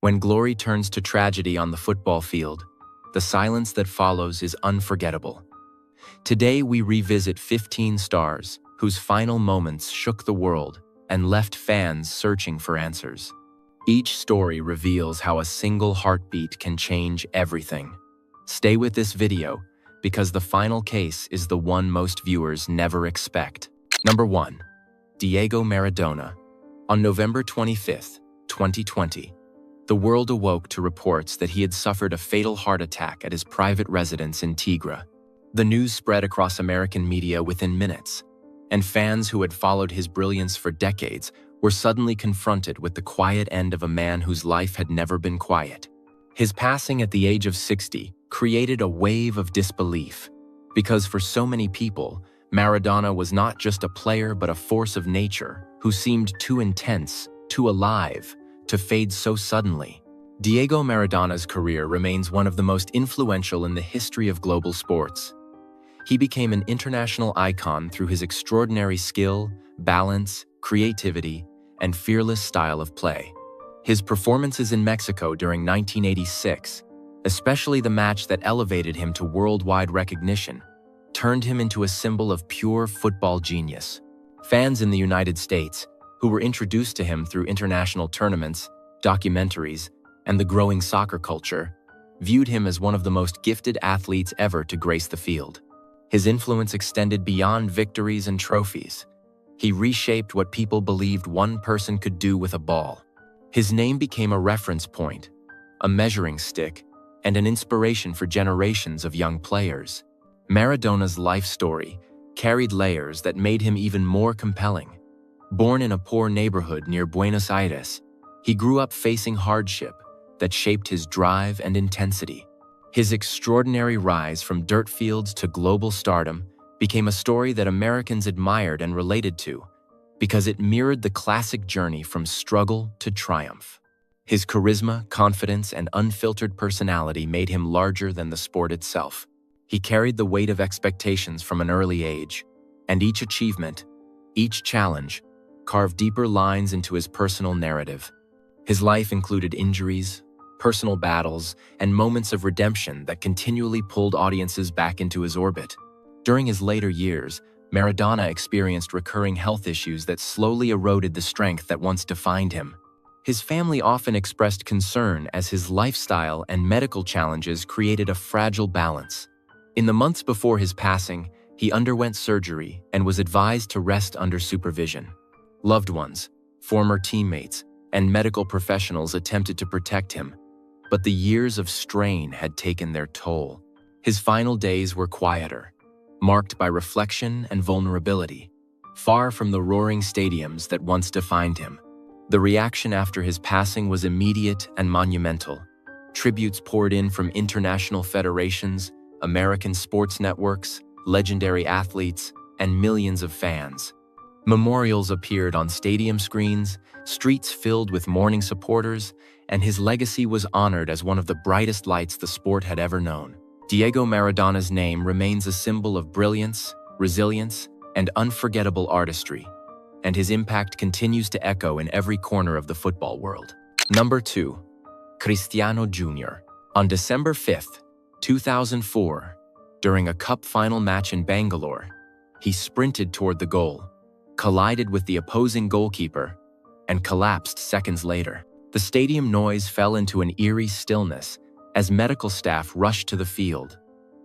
When glory turns to tragedy on the football field, the silence that follows is unforgettable. Today we revisit 15 stars whose final moments shook the world and left fans searching for answers. Each story reveals how a single heartbeat can change everything. Stay with this video because the final case is the one most viewers never expect. Number 1. Diego Maradona. On November 25, 2020, the world awoke to reports that he had suffered a fatal heart attack at his private residence in Tigre. The news spread across American media within minutes, and fans who had followed his brilliance for decades were suddenly confronted with the quiet end of a man whose life had never been quiet. His passing at the age of 60 created a wave of disbelief, because for so many people, Maradona was not just a player but a force of nature who seemed too intense, too alive, to fade so suddenly. Diego Maradona's career remains one of the most influential in the history of global sports. He became an international icon through his extraordinary skill, balance, creativity, and fearless style of play. His performances in Mexico during 1986, especially the match that elevated him to worldwide recognition, turned him into a symbol of pure football genius. Fans in the United States, who were introduced to him through international tournaments, documentaries, and the growing soccer culture, viewed him as one of the most gifted athletes ever to grace the field. His influence extended beyond victories and trophies. He reshaped what people believed one person could do with a ball. His name became a reference point, a measuring stick, and an inspiration for generations of young players. Maradona's life story carried layers that made him even more compelling. Born in a poor neighborhood near Buenos Aires, he grew up facing hardship that shaped his drive and intensity. His extraordinary rise from dirt fields to global stardom became a story that Americans admired and related to because it mirrored the classic journey from struggle to triumph. His charisma, confidence, and unfiltered personality made him larger than the sport itself. He carried the weight of expectations from an early age, and each achievement, each challenge, carved deeper lines into his personal narrative. His life included injuries, personal battles, and moments of redemption that continually pulled audiences back into his orbit. During his later years, Maradona experienced recurring health issues that slowly eroded the strength that once defined him. His family often expressed concern as his lifestyle and medical challenges created a fragile balance. In the months before his passing, he underwent surgery and was advised to rest under supervision. Loved ones, former teammates, and medical professionals attempted to protect him, but the years of strain had taken their toll. His final days were quieter, marked by reflection and vulnerability, far from the roaring stadiums that once defined him. The reaction after his passing was immediate and monumental. Tributes poured in from international federations, American sports networks, legendary athletes, and millions of fans. Memorials appeared on stadium screens, streets filled with mourning supporters, and his legacy was honored as one of the brightest lights the sport had ever known. Diego Maradona's name remains a symbol of brilliance, resilience, and unforgettable artistry, and his impact continues to echo in every corner of the football world. Number 2. Cristiano Jr. On December 5, 2004, during a cup final match in Bangalore, he sprinted toward the goal, collided with the opposing goalkeeper, and collapsed seconds later. The stadium noise fell into an eerie stillness as medical staff rushed to the field.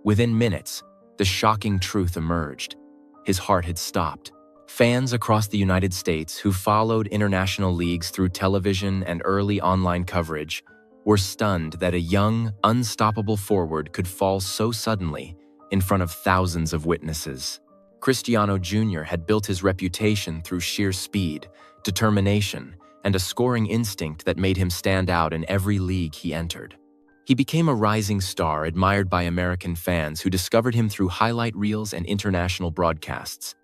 Within minutes, the shocking truth emerged. His heart had stopped. Fans across the United States who followed international leagues through television and early online coverage were stunned that a young, unstoppable forward could fall so suddenly in front of thousands of witnesses. Cristiano Jr. had built his reputation through sheer speed, determination, and a scoring instinct that made him stand out in every league he entered. He became a rising star admired by American fans who discovered him through highlight reels and international broadcasts.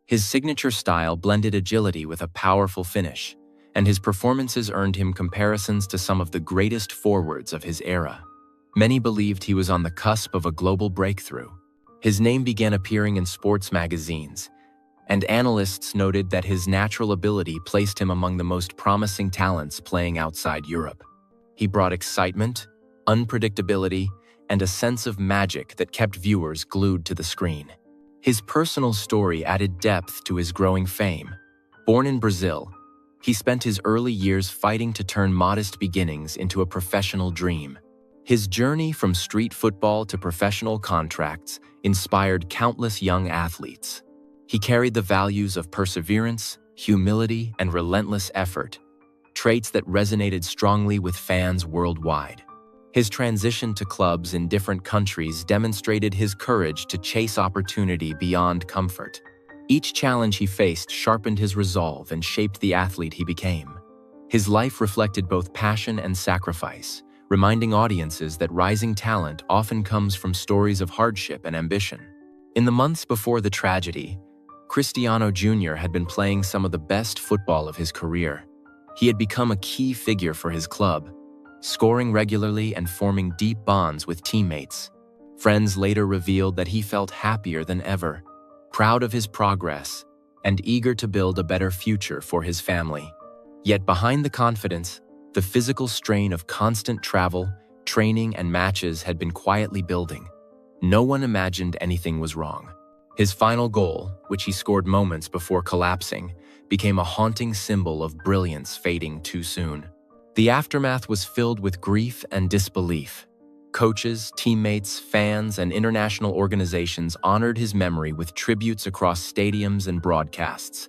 His signature style blended agility with a powerful finish, and his performances earned him comparisons to some of the greatest forwards of his era. Many believed he was on the cusp of a global breakthrough. His name began appearing in sports magazines, and analysts noted that his natural ability placed him among the most promising talents playing outside Europe. He brought excitement, unpredictability, and a sense of magic that kept viewers glued to the screen. His personal story added depth to his growing fame. Born in Brazil, he spent his early years fighting to turn modest beginnings into a professional dream. His journey from street football to professional contracts inspired countless young athletes. He carried the values of perseverance, humility, and relentless effort, traits that resonated strongly with fans worldwide. His transition to clubs in different countries demonstrated his courage to chase opportunity beyond comfort. Each challenge he faced sharpened his resolve and shaped the athlete he became. His life reflected both passion and sacrifice, reminding audiences that rising talent often comes from stories of hardship and ambition. In the months before the tragedy, Cristiano Jr. had been playing some of the best football of his career. He had become a key figure for his club, scoring regularly and forming deep bonds with teammates. Friends later revealed that he felt happier than ever, proud of his progress, and eager to build a better future for his family. Yet behind the confidence, the physical strain of constant travel, training, and matches had been quietly building. No one imagined anything was wrong. His final goal, which he scored moments before collapsing, became a haunting symbol of brilliance fading too soon. The aftermath was filled with grief and disbelief. Coaches, teammates, fans, and international organizations honored his memory with tributes across stadiums and broadcasts.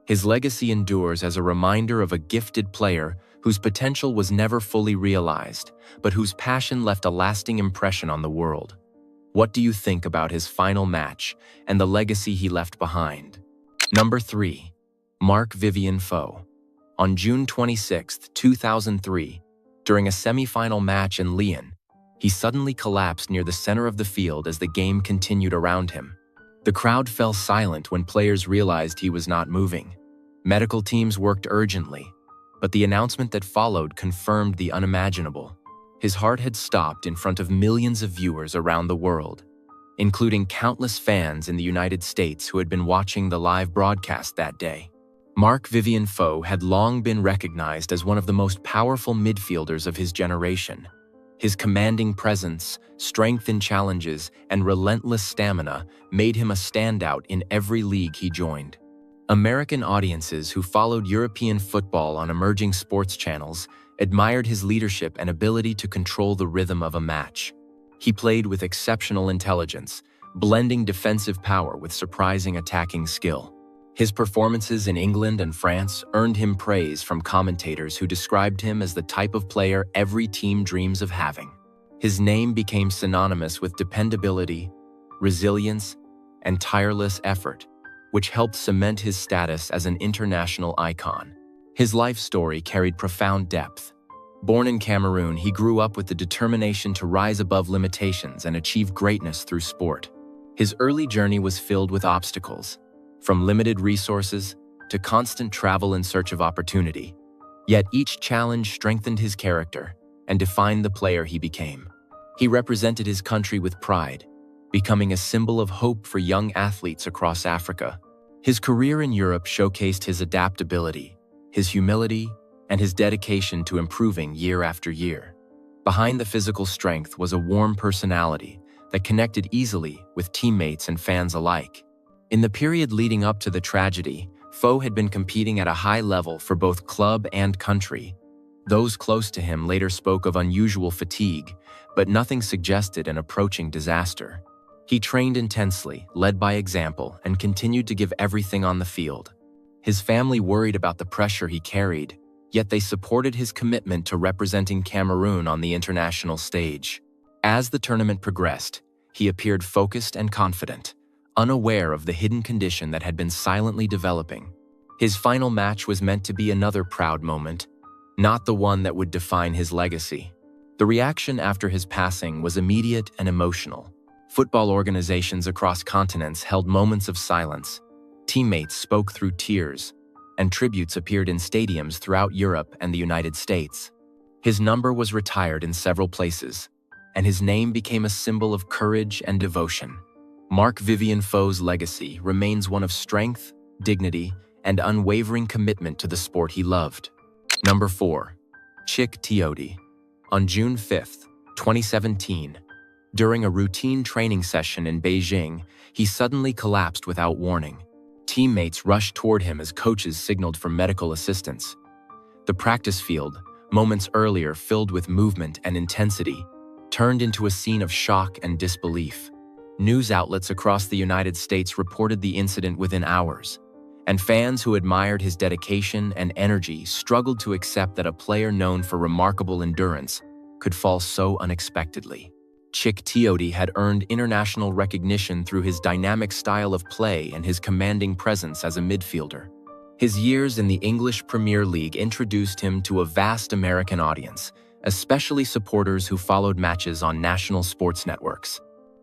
His legacy endures as a reminder of a gifted player whose potential was never fully realized, but whose passion left a lasting impression on the world. What do you think about his final match and the legacy he left behind? Number 3. Marc-Vivien Foé. On June 26, 2003, during a semi-final match in Lyon, he suddenly collapsed near the center of the field as the game continued around him. The crowd fell silent when players realized he was not moving. Medical teams worked urgently, but the announcement that followed confirmed the unimaginable. His heart had stopped in front of millions of viewers around the world, including countless fans in the United States who had been watching the live broadcast that day. Marc-Vivien Foé had long been recognized as one of the most powerful midfielders of his generation. His commanding presence, strength in challenges, and relentless stamina made him a standout in every league he joined. American audiences who followed European football on emerging sports channels admired his leadership and ability to control the rhythm of a match. He played with exceptional intelligence, blending defensive power with surprising attacking skill. His performances in England and France earned him praise from commentators who described him as the type of player every team dreams of having. His name became synonymous with dependability, resilience, and tireless effort, which helped cement his status as an international icon. His life story carried profound depth. Born in Cameroon, he grew up with the determination to rise above limitations and achieve greatness through sport. His early journey was filled with obstacles, from limited resources to constant travel in search of opportunity. Yet each challenge strengthened his character and defined the player he became. He represented his country with pride, becoming a symbol of hope for young athletes across Africa. His career in Europe showcased his adaptability, his humility, and his dedication to improving year after year. Behind the physical strength was a warm personality that connected easily with teammates and fans alike. In the period leading up to the tragedy, Foé had been competing at a high level for both club and country. Those close to him later spoke of unusual fatigue, but nothing suggested an approaching disaster. He trained intensely, led by example, and continued to give everything on the field. His family worried about the pressure he carried, yet they supported his commitment to representing Cameroon on the international stage. As the tournament progressed, he appeared focused and confident, unaware of the hidden condition that had been silently developing. His final match was meant to be another proud moment, not the one that would define his legacy. The reaction after his passing was immediate and emotional. Football organizations across continents held moments of silence. Teammates spoke through tears, and tributes appeared in stadiums throughout Europe and the United States. His number was retired in several places, and his name became a symbol of courage and devotion. Marc-Vivien Foé's legacy remains one of strength, dignity, and unwavering commitment to the sport he loved. Number 4. Cheick Tioté. On June 5, 2017, during a routine training session in Beijing, he suddenly collapsed without warning. Teammates rushed toward him as coaches signaled for medical assistance. The practice field, moments earlier filled with movement and intensity, turned into a scene of shock and disbelief. News outlets across the United States reported the incident within hours, and fans who admired his dedication and energy struggled to accept that a player known for remarkable endurance could fall so unexpectedly. Cheick Tiote had earned international recognition through his dynamic style of play and his commanding presence as a midfielder. His years in the English Premier League introduced him to a vast American audience, especially supporters who followed matches on national sports networks.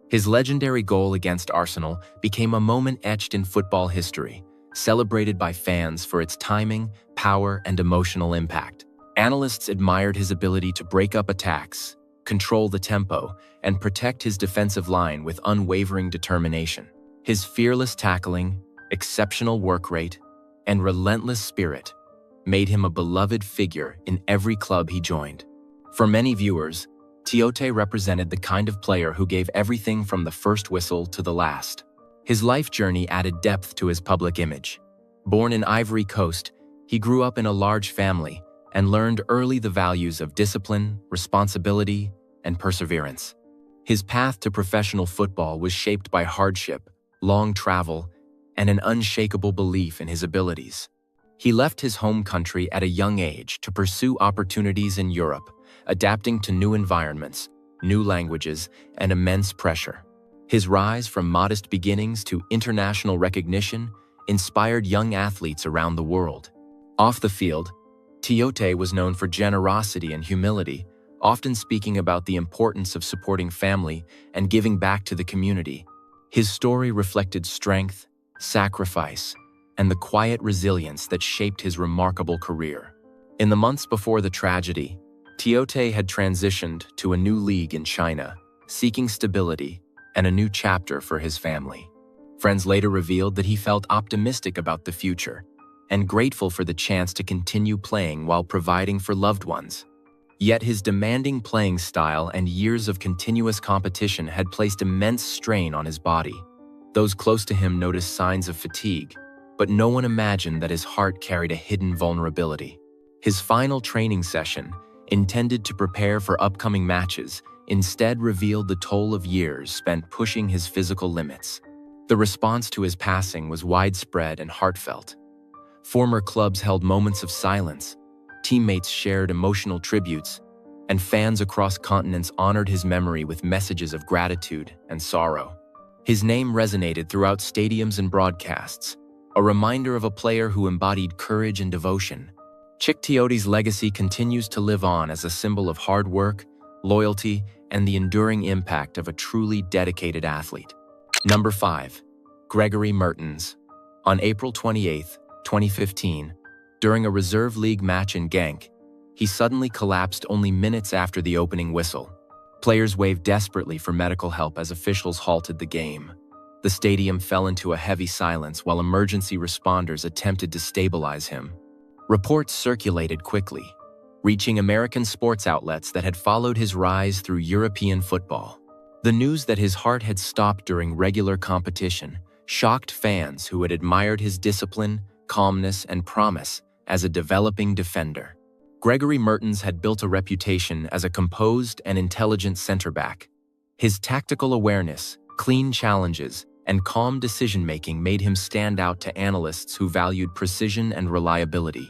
His legendary goal against Arsenal became a moment etched in football history, celebrated by fans for its timing, power, and emotional impact. Analysts admired his ability to break up attacks, control the tempo, and protect his defensive line with unwavering determination. His fearless tackling, exceptional work rate, and relentless spirit made him a beloved figure in every club he joined. For many viewers, Tiote represented the kind of player who gave everything from the first whistle to the last. His life journey added depth to his public image. Born in Ivory Coast, he grew up in a large family and learned early the values of discipline, responsibility, and perseverance. His path to professional football was shaped by hardship, long travel, and an unshakable belief in his abilities. He left his home country at a young age to pursue opportunities in Europe, adapting to new environments, new languages, and immense pressure. His rise from modest beginnings to international recognition inspired young athletes around the world. Off the field, Tiote was known for generosity and humility, often speaking about the importance of supporting family and giving back to the community. His story reflected strength, sacrifice, and the quiet resilience that shaped his remarkable career. In the months before the tragedy, Tiote had transitioned to a new league in China, seeking stability and a new chapter for his family. Friends later revealed that he felt optimistic about the future and grateful for the chance to continue playing while providing for loved ones. Yet his demanding playing style and years of continuous competition had placed immense strain on his body. Those close to him noticed signs of fatigue, but no one imagined that his heart carried a hidden vulnerability. His final training session, intended to prepare for upcoming matches, instead revealed the toll of years spent pushing his physical limits. The response to his passing was widespread and heartfelt. Former clubs held moments of silence, teammates shared emotional tributes, and fans across continents honored his memory with messages of gratitude and sorrow. His name resonated throughout stadiums and broadcasts, a reminder of a player who embodied courage and devotion. Cheick Tiote's legacy continues to live on as a symbol of hard work, loyalty, and the enduring impact of a truly dedicated athlete. Number 5. Gregory Mertens. On April 28, 2015, during a reserve league match in Genk, he suddenly collapsed only minutes after the opening whistle. Players waved desperately for medical help as officials halted the game. The stadium fell into a heavy silence while emergency responders attempted to stabilize him. Reports circulated quickly, reaching American sports outlets that had followed his rise through European football. The news that his heart had stopped during regular competition shocked fans who had admired his discipline, calmness, and promise as a developing defender. Gregory Mertens had built a reputation as a composed and intelligent center-back. His tactical awareness, clean challenges, and calm decision-making made him stand out to analysts who valued precision and reliability.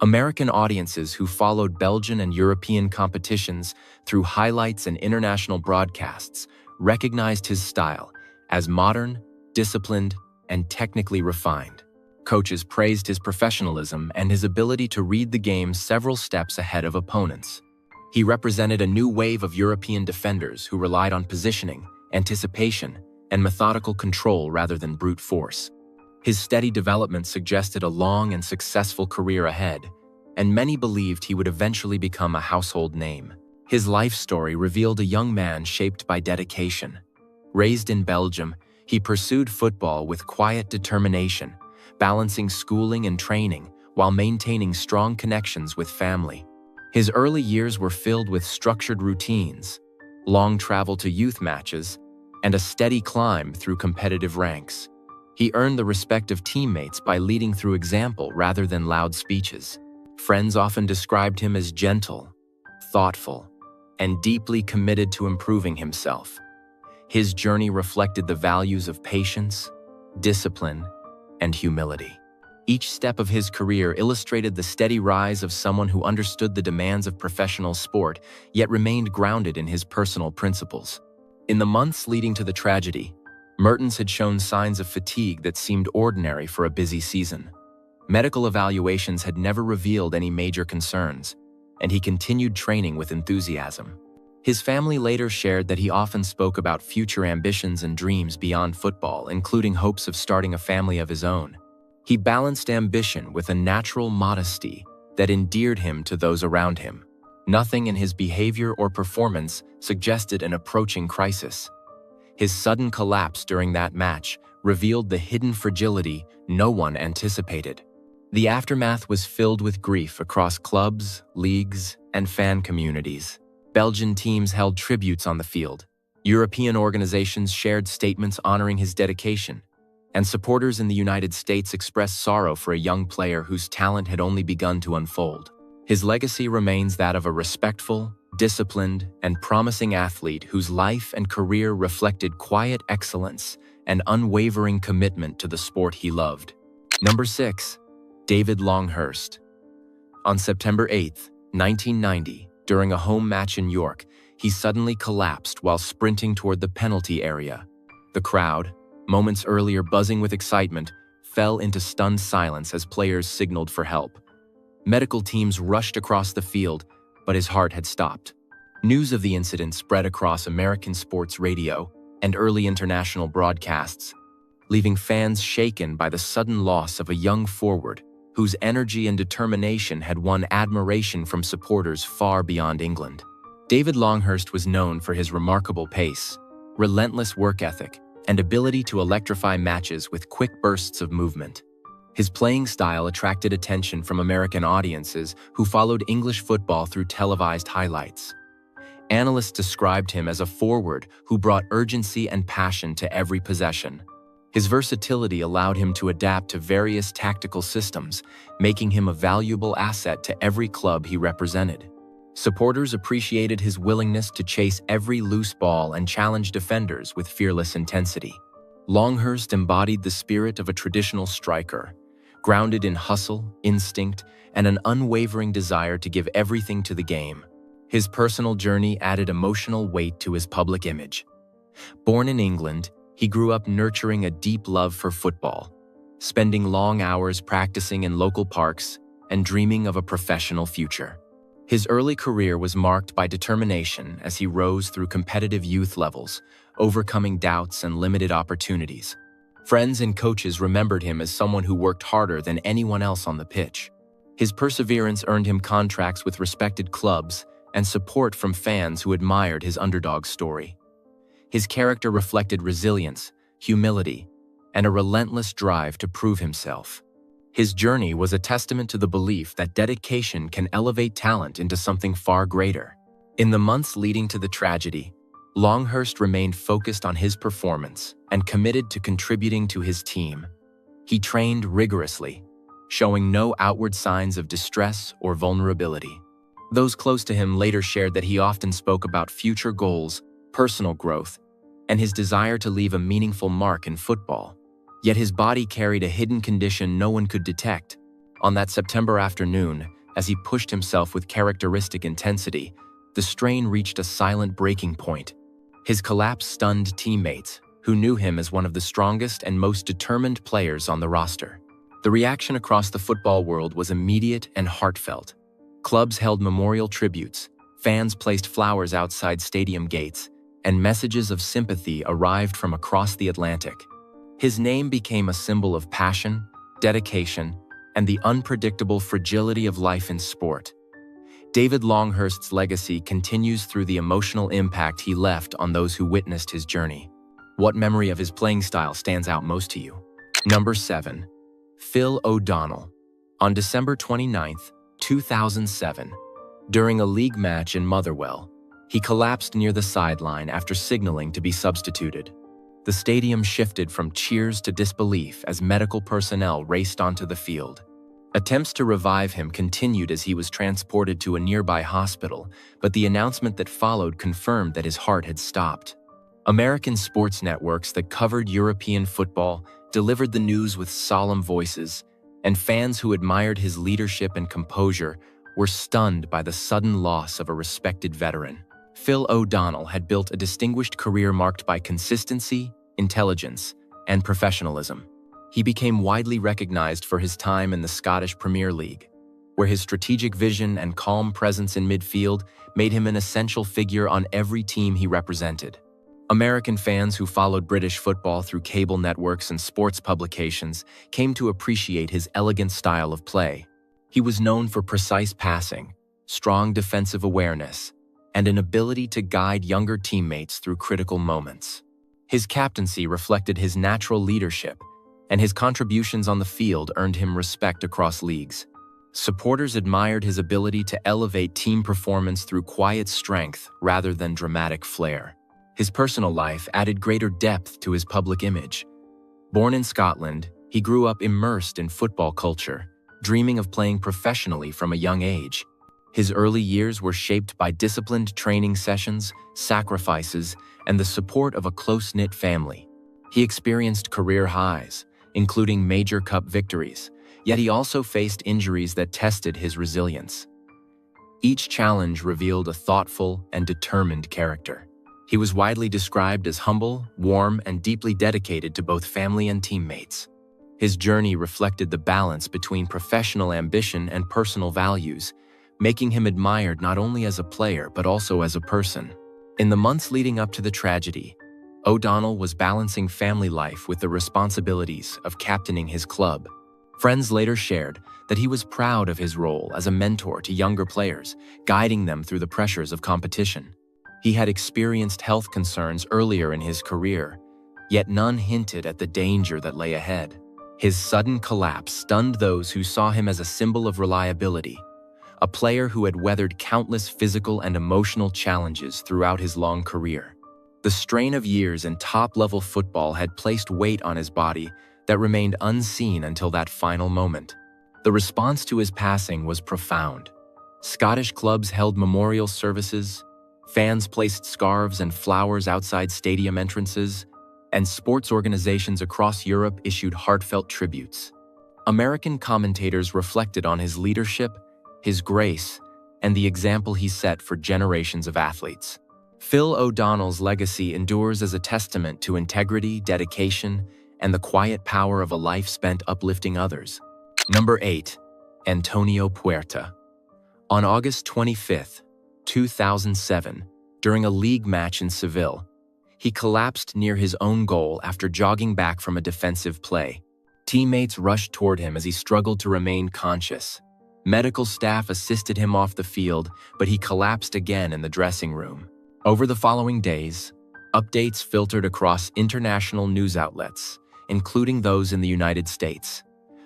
American audiences who followed Belgian and European competitions through highlights and international broadcasts recognized his style as modern, disciplined, and technically refined. Coaches praised his professionalism and his ability to read the game several steps ahead of opponents. He represented a new wave of European defenders who relied on positioning, anticipation, and methodical control rather than brute force. His steady development suggested a long and successful career ahead, and many believed he would eventually become a household name. His life story revealed a young man shaped by dedication. Raised in Belgium, he pursued football with quiet determination, balancing schooling and training while maintaining strong connections with family. His early years were filled with structured routines, long travel to youth matches, and a steady climb through competitive ranks. He earned the respect of teammates by leading through example rather than loud speeches. Friends often described him as gentle, thoughtful, and deeply committed to improving himself. His journey reflected the values of patience, discipline, and humility. Each step of his career illustrated the steady rise of someone who understood the demands of professional sport, yet remained grounded in his personal principles. In the months leading to the tragedy, Mertens had shown signs of fatigue that seemed ordinary for a busy season. Medical evaluations had never revealed any major concerns, and he continued training with enthusiasm. His family later shared that he often spoke about future ambitions and dreams beyond football, including hopes of starting a family of his own. He balanced ambition with a natural modesty that endeared him to those around him. Nothing in his behavior or performance suggested an approaching crisis. His sudden collapse during that match revealed the hidden fragility no one anticipated. The aftermath was filled with grief across clubs, leagues, and fan communities. Belgian teams held tributes on the field. European organizations shared statements honoring his dedication, and supporters in the United States expressed sorrow for a young player whose talent had only begun to unfold. His legacy remains that of a respectful, disciplined, and promising athlete whose life and career reflected quiet excellence and unwavering commitment to the sport he loved. Number 6. David Longhurst. On September 8, 1990, during a home match in York, he suddenly collapsed while sprinting toward the penalty area. The crowd, moments earlier buzzing with excitement, fell into stunned silence as players signaled for help. Medical teams rushed across the field, but his heart had stopped. News of the incident spread across American sports radio and early international broadcasts, leaving fans shaken by the sudden loss of a young forward whose energy and determination had won admiration from supporters far beyond England. David Longhurst was known for his remarkable pace, relentless work ethic, and ability to electrify matches with quick bursts of movement. His playing style attracted attention from American audiences who followed English football through televised highlights. Analysts described him as a forward who brought urgency and passion to every possession. His versatility allowed him to adapt to various tactical systems, making him a valuable asset to every club he represented. Supporters appreciated his willingness to chase every loose ball and challenge defenders with fearless intensity. Longhurst embodied the spirit of a traditional striker, grounded in hustle, instinct, and an unwavering desire to give everything to the game. His personal journey added emotional weight to his public image. Born in England, he grew up nurturing a deep love for football, spending long hours practicing in local parks and dreaming of a professional future. His early career was marked by determination as he rose through competitive youth levels, overcoming doubts and limited opportunities. Friends and coaches remembered him as someone who worked harder than anyone else on the pitch. His perseverance earned him contracts with respected clubs and support from fans who admired his underdog story. His character reflected resilience, humility, and a relentless drive to prove himself. His journey was a testament to the belief that dedication can elevate talent into something far greater. In the months leading to the tragedy, Longhurst remained focused on his performance and committed to contributing to his team. He trained rigorously, showing no outward signs of distress or vulnerability. Those close to him later shared that he often spoke about future goals, personal growth, and his desire to leave a meaningful mark in football. Yet his body carried a hidden condition no one could detect. On that September afternoon, as he pushed himself with characteristic intensity, the strain reached a silent breaking point. His collapse stunned teammates, who knew him as one of the strongest and most determined players on the roster. The reaction across the football world was immediate and heartfelt. Clubs held memorial tributes, fans placed flowers outside stadium gates, and messages of sympathy arrived from across the Atlantic. His name became a symbol of passion, dedication, and the unpredictable fragility of life in sport. David Longhurst's legacy continues through the emotional impact he left on those who witnessed his journey. What memory of his playing style stands out most to you? Number 7. Phil O'Donnell. On December 29, 2007, During a league match in Motherwell, he collapsed near the sideline after signaling to be substituted. The stadium shifted from cheers to disbelief as medical personnel raced onto the field. Attempts to revive him continued as he was transported to a nearby hospital, but the announcement that followed confirmed that his heart had stopped. American sports networks that covered European football delivered the news with solemn voices, and fans who admired his leadership and composure were stunned by the sudden loss of a respected veteran. Phil O'Donnell had built a distinguished career marked by consistency, intelligence, and professionalism. He became widely recognized for his time in the Scottish Premier League, where his strategic vision and calm presence in midfield made him an essential figure on every team he represented. American fans who followed British football through cable networks and sports publications came to appreciate his elegant style of play. He was known for precise passing, strong defensive awareness, and an ability to guide younger teammates through critical moments. His captaincy reflected his natural leadership, and his contributions on the field earned him respect across leagues. Supporters admired his ability to elevate team performance through quiet strength rather than dramatic flair. His personal life added greater depth to his public image. Born in Scotland, he grew up immersed in football culture, dreaming of playing professionally from a young age. His early years were shaped by disciplined training sessions, sacrifices, and the support of a close-knit family. He experienced career highs, including major cup victories, yet he also faced injuries that tested his resilience. Each challenge revealed a thoughtful and determined character. He was widely described as humble, warm, and deeply dedicated to both family and teammates. His journey reflected the balance between professional ambition and personal values, making him admired not only as a player but also as a person. In the months leading up to the tragedy, O'Donnell was balancing family life with the responsibilities of captaining his club. Friends later shared that he was proud of his role as a mentor to younger players, guiding them through the pressures of competition. He had experienced health concerns earlier in his career, yet none hinted at the danger that lay ahead. His sudden collapse stunned those who saw him as a symbol of reliability, a player who had weathered countless physical and emotional challenges throughout his long career. The strain of years in top-level football had placed weight on his body that remained unseen until that final moment. The response to his passing was profound. Scottish clubs held memorial services, fans placed scarves and flowers outside stadium entrances, and sports organizations across Europe issued heartfelt tributes. American commentators reflected on his leadership, his grace, and the example he set for generations of athletes. Phil O'Donnell's legacy endures as a testament to integrity, dedication, and the quiet power of a life spent uplifting others. Number 8. Antonio Puerta. On August 25, 2007, during a league match in Seville, he collapsed near his own goal after jogging back from a defensive play. Teammates rushed toward him as he struggled to remain conscious. Medical staff assisted him off the field, but he collapsed again in the dressing room. Over the following days, updates filtered across international news outlets, including those in the United States,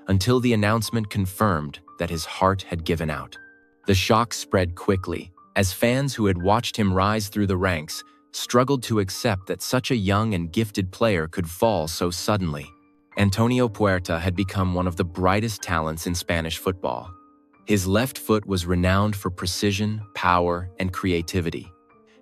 until the announcement confirmed that his heart had given out. The shock spread quickly, as fans who had watched him rise through the ranks struggled to accept that such a young and gifted player could fall so suddenly. Antonio Puerta had become one of the brightest talents in Spanish football. His left foot was renowned for precision, power, and creativity,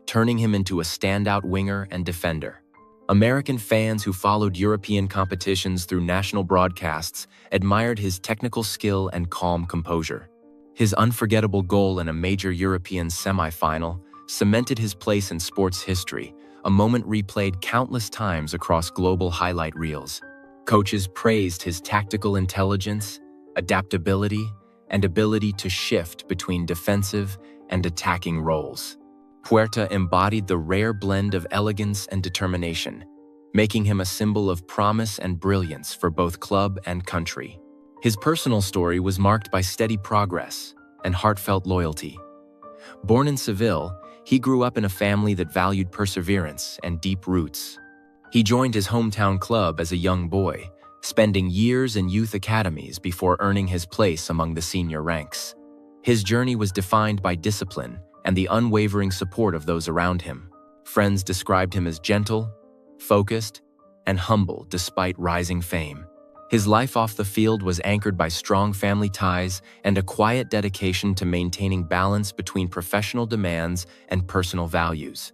turning him into a standout winger and defender. American fans who followed European competitions through national broadcasts admired his technical skill and calm composure. His unforgettable goal in a major European semi-final cemented his place in sports history, a moment replayed countless times across global highlight reels. Coaches praised his tactical intelligence, adaptability, and ability to shift between defensive and attacking roles. Puerta embodied the rare blend of elegance and determination, making him a symbol of promise and brilliance for both club and country. His personal story was marked by steady progress and heartfelt loyalty. Born in Seville, he grew up in a family that valued perseverance and deep roots. He joined his hometown club as a young boy, spending years in youth academies before earning his place among the senior ranks. His journey was defined by discipline and the unwavering support of those around him. Friends described him as gentle, focused, and humble despite rising fame. His life off the field was anchored by strong family ties and a quiet dedication to maintaining balance between professional demands and personal values.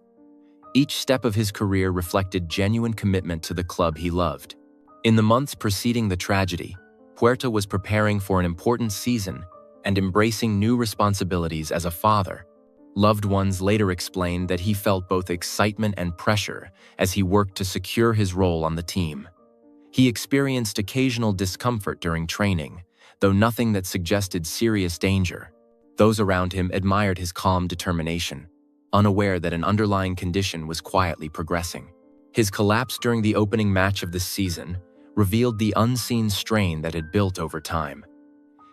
Each step of his career reflected genuine commitment to the club he loved. In the months preceding the tragedy, Puerta was preparing for an important season and embracing new responsibilities as a father. Loved ones later explained that he felt both excitement and pressure as he worked to secure his role on the team. He experienced occasional discomfort during training, though nothing that suggested serious danger. Those around him admired his calm determination, unaware that an underlying condition was quietly progressing. His collapse during the opening match of the season revealed the unseen strain that had built over time.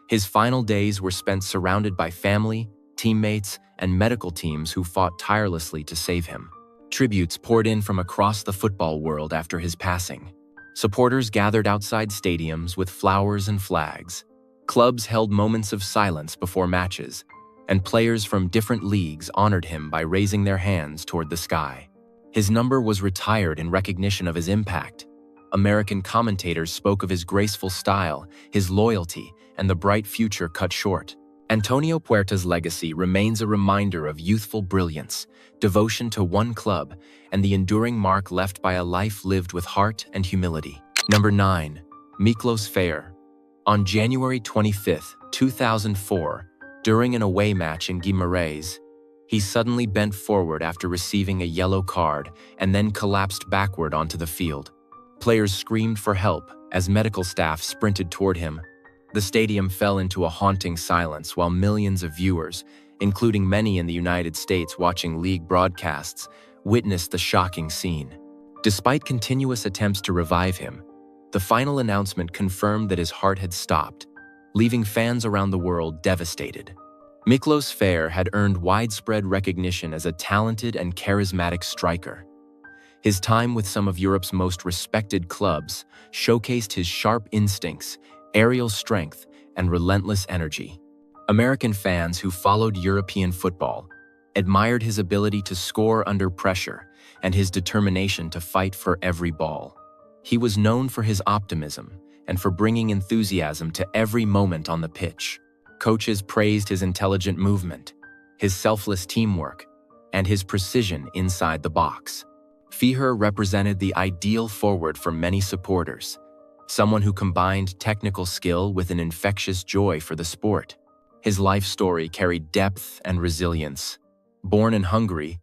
His final days were spent surrounded by family, teammates, and medical teams who fought tirelessly to save him. Tributes poured in from across the football world after his passing. Supporters gathered outside stadiums with flowers and flags. Clubs held moments of silence before matches, and players from different leagues honored him by raising their hands toward the sky. His number was retired in recognition of his impact. American commentators spoke of his graceful style, his loyalty, and the bright future cut short. Antonio Puerta's legacy remains a reminder of youthful brilliance, devotion to one club, and the enduring mark left by a life lived with heart and humility. Number 9. Miklos Fejer. On January 25, 2004, during an away match in Guimarães, he suddenly bent forward after receiving a yellow card and then collapsed backward onto the field. Players screamed for help as medical staff sprinted toward him. The stadium fell into a haunting silence while millions of viewers, including many in the United States watching league broadcasts, witnessed the shocking scene. Despite continuous attempts to revive him, the final announcement confirmed that his heart had stopped, leaving fans around the world devastated. Miklos Fejer had earned widespread recognition as a talented and charismatic striker. His time with some of Europe's most respected clubs showcased his sharp instincts, aerial strength, and relentless energy. American fans who followed European football admired his ability to score under pressure and his determination to fight for every ball. He was known for his optimism and for bringing enthusiasm to every moment on the pitch. Coaches praised his intelligent movement, his selfless teamwork, and his precision inside the box. Fejer represented the ideal forward for many supporters, someone who combined technical skill with an infectious joy for the sport. His life story carried depth and resilience. Born in Hungary,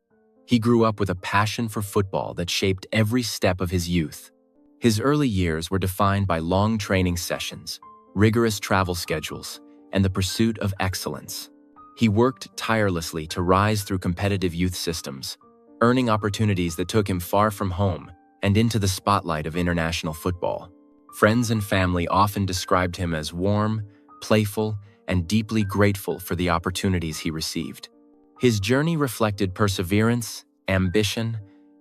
he grew up with a passion for football that shaped every step of his youth. His early years were defined by long training sessions, rigorous travel schedules, and the pursuit of excellence. He worked tirelessly to rise through competitive youth systems, earning opportunities that took him far from home and into the spotlight of international football. Friends and family often described him as warm, playful, and deeply grateful for the opportunities he received. His journey reflected perseverance, ambition,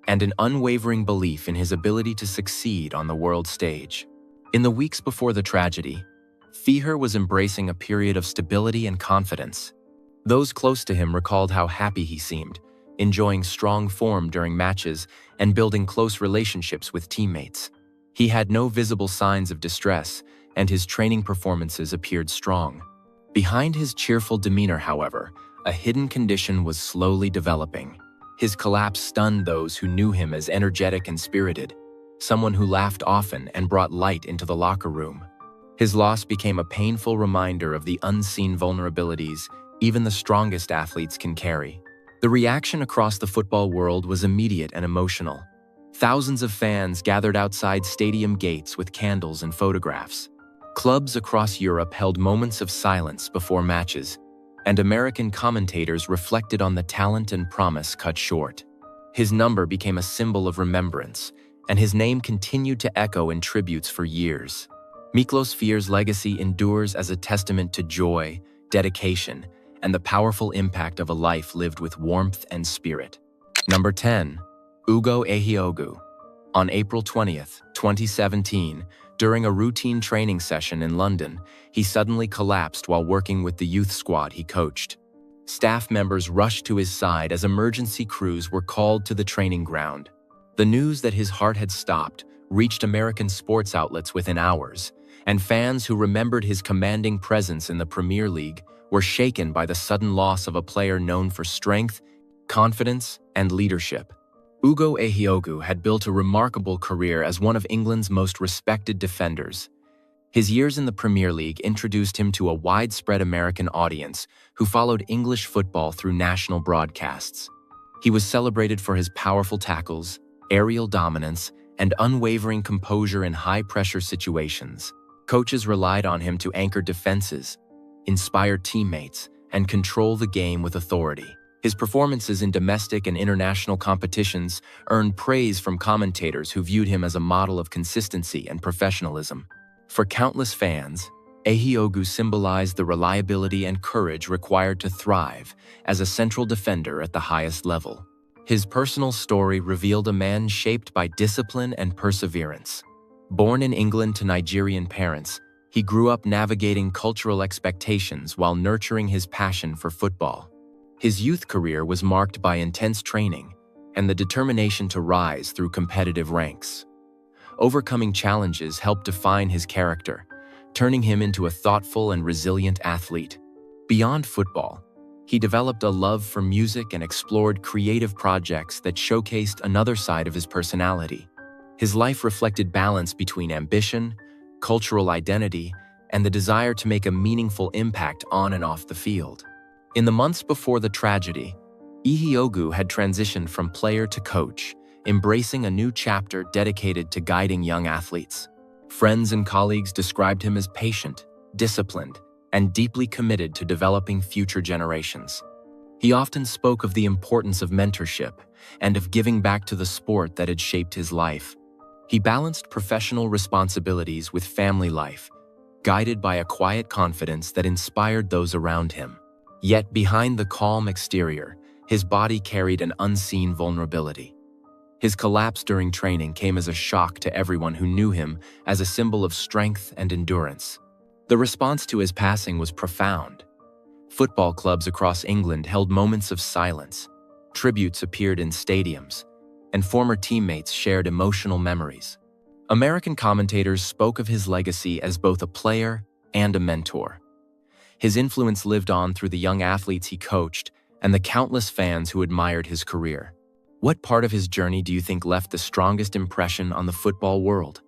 and an unwavering belief in his ability to succeed on the world stage. In the weeks before the tragedy, Fejer was embracing a period of stability and confidence. Those close to him recalled how happy he seemed, enjoying strong form during matches and building close relationships with teammates. He had no visible signs of distress, and his training performances appeared strong. Behind his cheerful demeanor, however, a hidden condition was slowly developing. His collapse stunned those who knew him as energetic and spirited, someone who laughed often and brought light into the locker room. His loss became a painful reminder of the unseen vulnerabilities even the strongest athletes can carry. The reaction across the football world was immediate and emotional. Thousands of fans gathered outside stadium gates with candles and photographs. Clubs across Europe held moments of silence before matches, and American commentators reflected on the talent and promise cut short. His number became a symbol of remembrance, and his name continued to echo in tributes for years. Miklos Fejer's legacy endures as a testament to joy, dedication, and the powerful impact of a life lived with warmth and spirit. Number 10. Ugo Ehiogu. On April 20th, 2017, During a routine training session in London, he suddenly collapsed while working with the youth squad he coached. Staff members rushed to his side as emergency crews were called to the training ground. The news that his heart had stopped reached American sports outlets within hours, and fans who remembered his commanding presence in the Premier League were shaken by the sudden loss of a player known for strength, confidence, and leadership. Ugo Ehiogu had built a remarkable career as one of England's most respected defenders. His years in the Premier League introduced him to a widespread American audience who followed English football through national broadcasts. He was celebrated for his powerful tackles, aerial dominance, and unwavering composure in high-pressure situations. Coaches relied on him to anchor defenses, inspire teammates, and control the game with authority. His performances in domestic and international competitions earned praise from commentators who viewed him as a model of consistency and professionalism. For countless fans, Ehiogu symbolized the reliability and courage required to thrive as a central defender at the highest level. His personal story revealed a man shaped by discipline and perseverance. Born in England to Nigerian parents, he grew up navigating cultural expectations while nurturing his passion for football. His youth career was marked by intense training and the determination to rise through competitive ranks. Overcoming challenges helped define his character, turning him into a thoughtful and resilient athlete. Beyond football, he developed a love for music and explored creative projects that showcased another side of his personality. His life reflected balance between ambition, cultural identity, and the desire to make a meaningful impact on and off the field. In the months before the tragedy, Ehiogu had transitioned from player to coach, embracing a new chapter dedicated to guiding young athletes. Friends and colleagues described him as patient, disciplined, and deeply committed to developing future generations. He often spoke of the importance of mentorship and of giving back to the sport that had shaped his life. He balanced professional responsibilities with family life, guided by a quiet confidence that inspired those around him. Yet behind the calm exterior, his body carried an unseen vulnerability. His collapse during training came as a shock to everyone who knew him as a symbol of strength and endurance. The response to his passing was profound. Football clubs across England held moments of silence, tributes appeared in stadiums, and former teammates shared emotional memories. American commentators spoke of his legacy as both a player and a mentor. His influence lived on through the young athletes he coached and the countless fans who admired his career. What part of his journey do you think left the strongest impression on the football world?